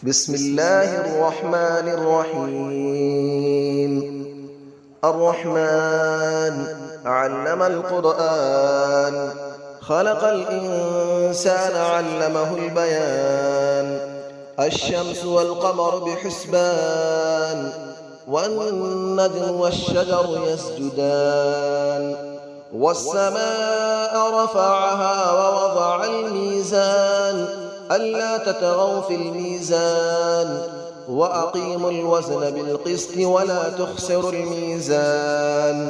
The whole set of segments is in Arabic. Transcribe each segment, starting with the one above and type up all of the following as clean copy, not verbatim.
بسم الله الرحمن الرحيم. الرحمن علم القرآن، خلق الإنسان علمه البيان. الشمس والقمر بحسبان، والنجم والشجر يسجدان. والسماء رفعها ووضع الميزان، ألا تطغوا في الميزان، وأقيموا الوزن بالقسط ولا تخسروا الميزان.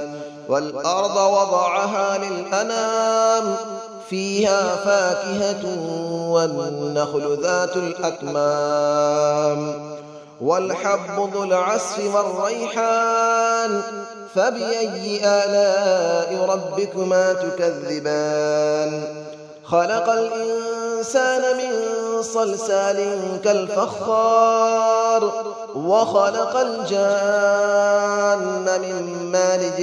والأرض وضعها للأنام، فيها فاكهة والنخل ذات الأكمام. والحب ذو العصف والريحان، فبأي آلاء ربكما تكذبان. خلق الإنسان من صلصال كالفخار، وخلق الجان من مارج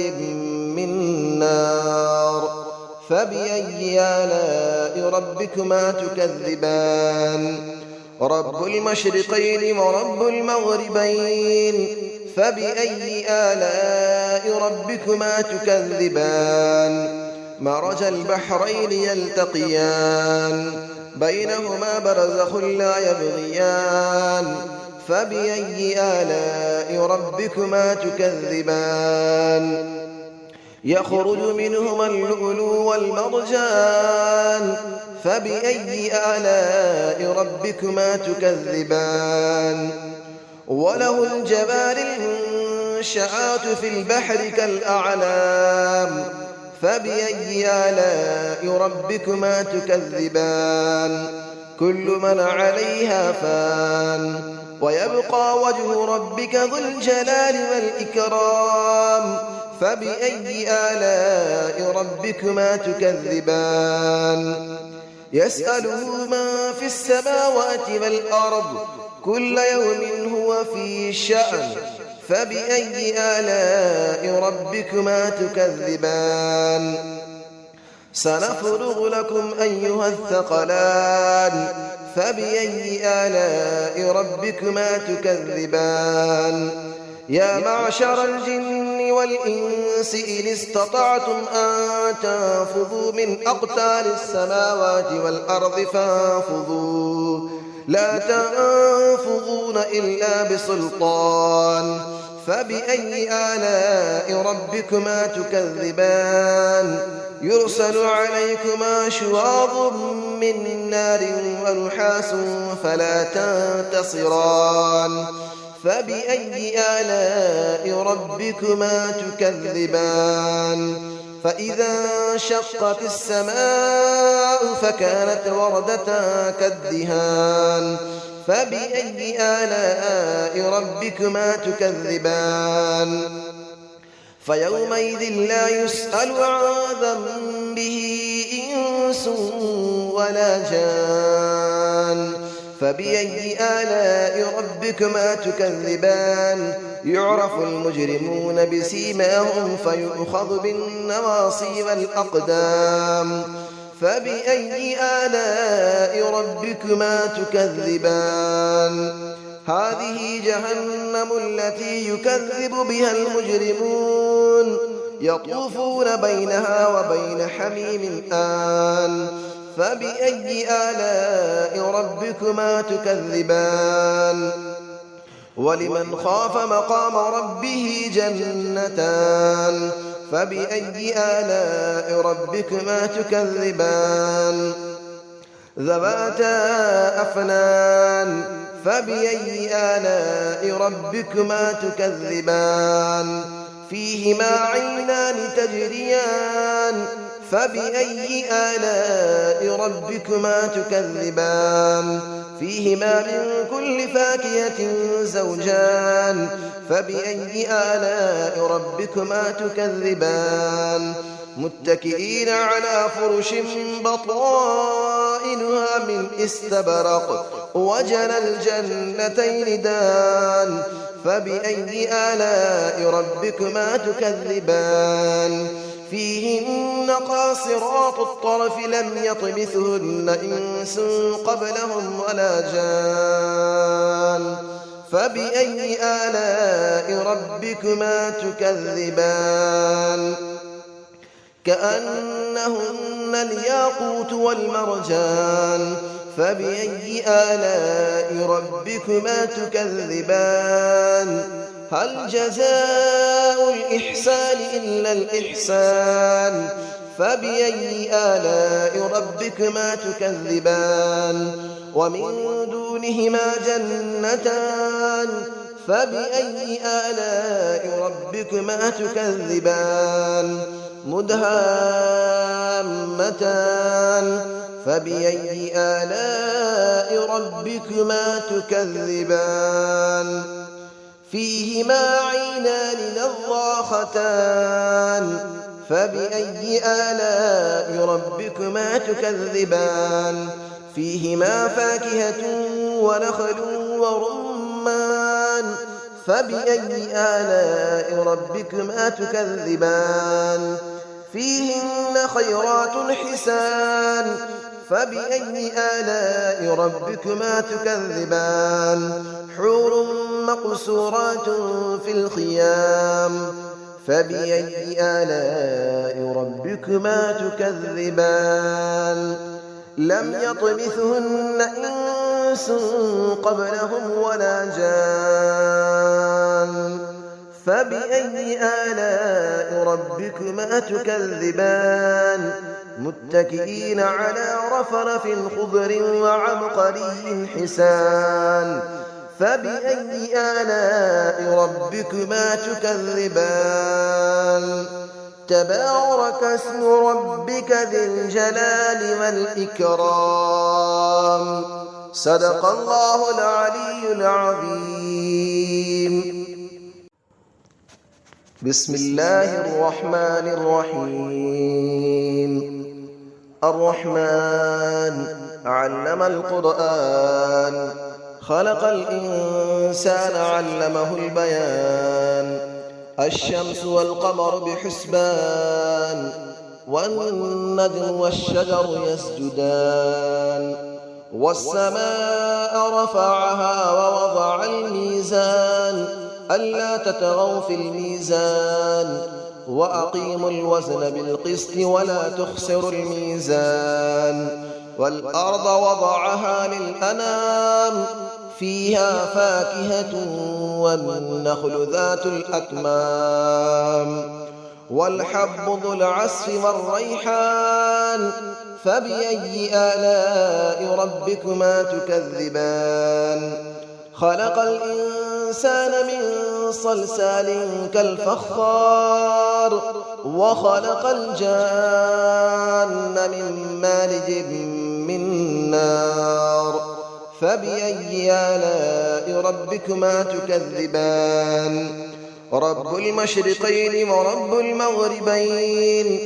من نار. فبأي آلاء ربكما تكذبان. رب المشرقين ورب المغربين، فبأي آلاء ربكما تكذبان. مرج البحرين يلتقيان، بينهما برزخ لا يبغيان. فبأي آلاء ربكما تكذبان. يخرج منهما اللؤلؤ والمرجان، فبأي آلاء ربكما تكذبان. وله الجوار المنشآت في البحر كالأعلام، فبأي آلاء ربكما تكذبان. كل من عليها فان، ويبقى وجه ربك ذو الجلال والإكرام. فبأي آلاء ربكما تكذبان. يسأله من في السماوات والأرض، كل يوم هو في شأن. فبأي آلاء ربكما تكذبان. سنفرغ لكم أيها الثقلان، فبأي آلاء ربكما تكذبان. يا معشر الجن والإنس إن استطعتم أن تنفذوا من أقطار السماوات والأرض فانفذوا، لا تنفذون إلا بسلطان. فبأي آلاء ربكما تكذبان. يرسل عليكما شواظ من نار ونحاس فلا تنتصران. فبأي آلاء ربكما تكذبان. فإذا انشقت السماء فكانت وردة كالدهان. فبأي آلاء ربكما تكذبان. فيومئذ لا يسأل عن ذنبه إنس ولا جان. فبأي آلاء ربكما تكذبان. يعرف المجرمون بسيماهم فيؤخذ بالنواصي والأقدام. فبأي آلاء ربكما تكذبان. هذه جهنم التي يكذب بها المجرمون، يطوفون بينها وبين حميم آن. فبأي آلاء ربكما تكذبان. ولمن خاف مقام ربه جنتان. فبأي آلاء ربكما تكذبان. ذواتا أفنان. فبأي آلاء ربكما تكذبان. فيهما عينان تجريان. فبأي آلاء ربكما تكذبان. فيهما من كل فاكهة زوجان. فبأي آلاء ربكما تكذبان. متكئين على فرش بطائنها من استبرق، وجنى الجنتين دان. فبأي آلاء ربكما تكذبان. فيهن قاصرات الطرف لم يطمثهن إنس قبلهم ولا جان. فبأي آلاء ربكما تكذبان كأنهن الياقوت والمرجان فبأي آلاء ربكما تكذبان هل جزاء الإحسان إلا الإحسان فبأي آلاء ربكما تكذبان ومن دونهما جنتان فبأي آلاء ربكما تكذبان مدهامتان فبأي آلاء ربكما تكذبان فيهما عينان نضاختان فبأي آلاء ربكما تكذبان فيهما فاكهة ونخل ورمان فبأي آلاء ربكما تكذبان فيهن خيرات حسان فبأي آلاء ربكما تكذبان حور مقصورات في الخيام فبأي آلاء ربكما تكذبان لم يطمثهن إنس قبلهم ولا جان فبأي آلاء ربكما تكذبان متكئين على رفرف خضر وعبقري حسان فبأي آلاء ربكما تكذبان تبارك اسم ربك ذي الجلال والإكرام صدق الله العلي العظيم بسم الله الرحمن الرحيم الرحمن علم القرآن خلق الإنسان علمه البيان الشمس والقمر بحسبان والنجم والشجر يسجدان والسماء رفعها ووضع الميزان ألا تطغوا في الميزان وأقيموا الوزن بالقسط ولا تخسروا الميزان والأرض وضعها للأنام فيها فاكهة والنخل ذات الأكمام والحب ذو العصف والريحان فبأي آلاء ربكما تكذبان خلق الإنسان من صلصال كالفخار وخلق الجان من مارج من نار فبأي آلاء ربكما تكذبان رب المشرقين ورب المغربين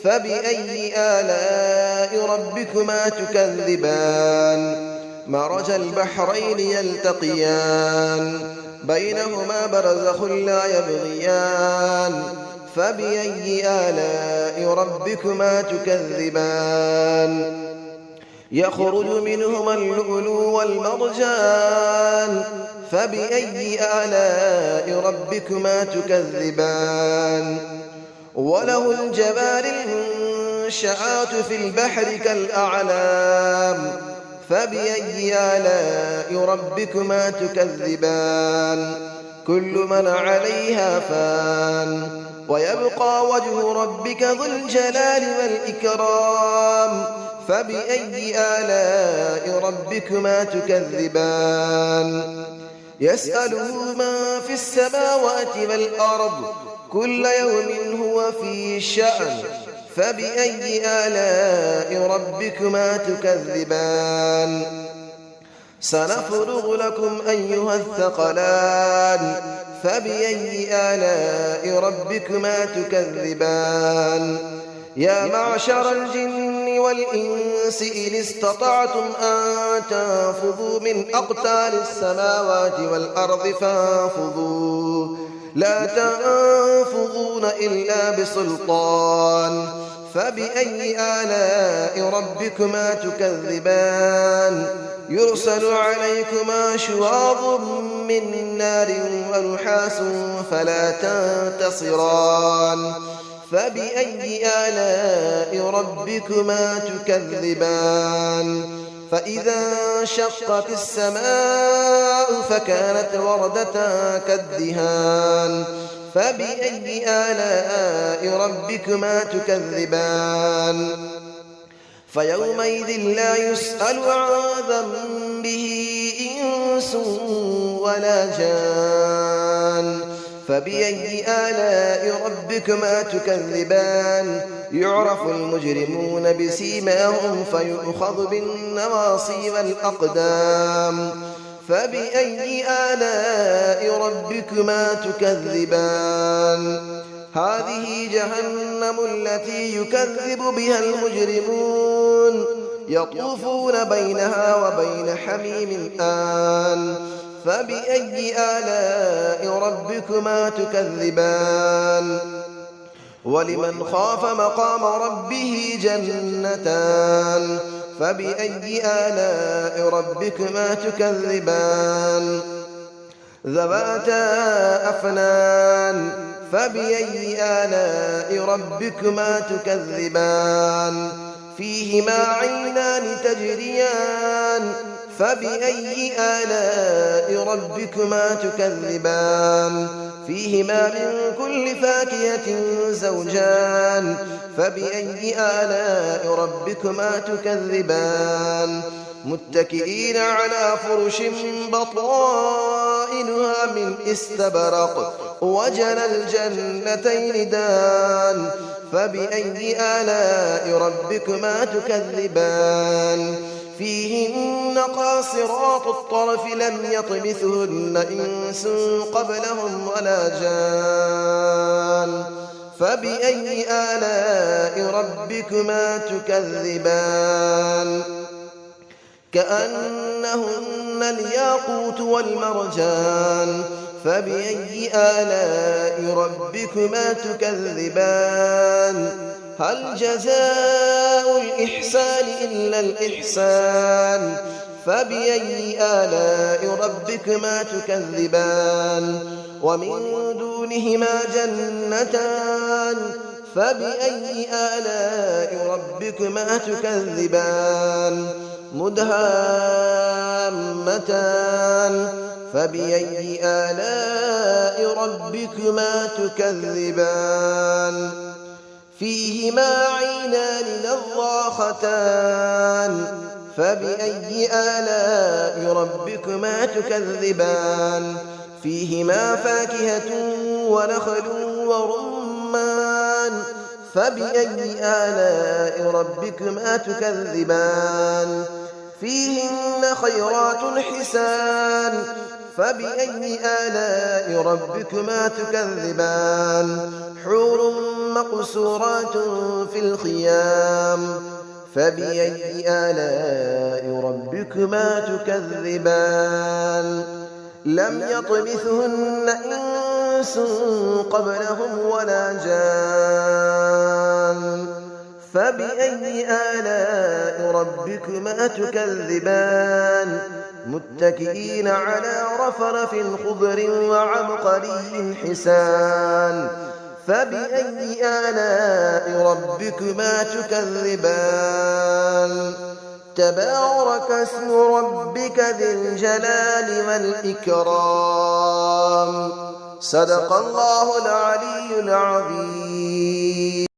فبأي آلاء ربكما تكذبان مرج البحرين يلتقيان بينهما برزخ لا يبغيان فبأي آلاء ربكما تكذبان يخرج منهما اللؤلؤ والمرجان فبأي آلاء ربكما تكذبان وله الجبال المنشآت في البحر كالأعلام فبأي آلاء ربكما تكذبان كل من عليها فان ويبقى وجه ربك ذو الجلال والإكرام فبأي آلاء ربكما تكذبان يسأله من في السماوات والأرض كل يوم هو في شأن فبأي آلاء ربكما تكذبان سنفرغ لكم أيها الثقلان فبأي آلاء ربكما تكذبان يا معشر الجن والإنس إن استطعتم أن تنفذوا من أقطار السماوات والأرض فانفذوا لا تنفذون إلا بسلطان فبأي آلاء ربكما تكذبان يرسل عليكما شواظ من نار ونحاس فلا تنتصران فبأي آلاء ربكما تكذبان فإذا انشقت السماء فكانت وردة كالدهان فبأي آلاء ربكما تكذبان فيومئذ لا يسأل عن ذنبه إنس ولا جان فبأي آلاء ربكما تكذبان يعرف المجرمون بسيماهم فيؤخذ بالنواصي والأقدام فبأي آلاء ربكما تكذبان هذه جهنم التي يكذب بها المجرمون يطوفون بينها وبين حميم آن فبأي آلاء ربكما تكذبان ولمن خاف مقام ربه جنتان فبأي آلاء ربكما تكذبان ذواتا أفنان فبأي آلاء ربكما تكذبان فيهما عينان تجريان فبأي آلاء ربكما تكذبان فيهما من كل فاكهة زوجان فبأي آلاء ربكما تكذبان متكئين على فرش بطائنها من استبرق وجنى الجنتين دان فبأي آلاء ربكما تكذبان فيهن قاصرات الطرف لم يطمثهن إنس قبلهم ولا جان فبأي آلاء ربكما تكذبان كأنهن الياقوت والمرجان فبأي آلاء ربكما تكذبان هل جزاء الإحسان إلا الإحسان فبأي آلاء ربكما تكذبان ومن دونهما جنتان فبأي آلاء ربكما تكذبان مدهامتان فبأي آلاء ربكما تكذبان فيهما عينان نضاختان فبأي آلاء ربكما تكذبان فيهما فاكهة ونخل ورمان فبأي آلاء ربكما تكذبان فيهن خيرات حسان فبأي آلاء ربكما تكذبان حور مقصورات في الخيام فبأي آلاء ربكما تكذبان لم يطمثهن إنس قبلهم ولا جان فبأي آلاء ربكما تكذبان متكئين على رفرف خضر وعبقري حسان فبأي آلاء ربكما تكذبان تبارك اسم ربك ذي الجلال والإكرام صدق الله العلي العظيم.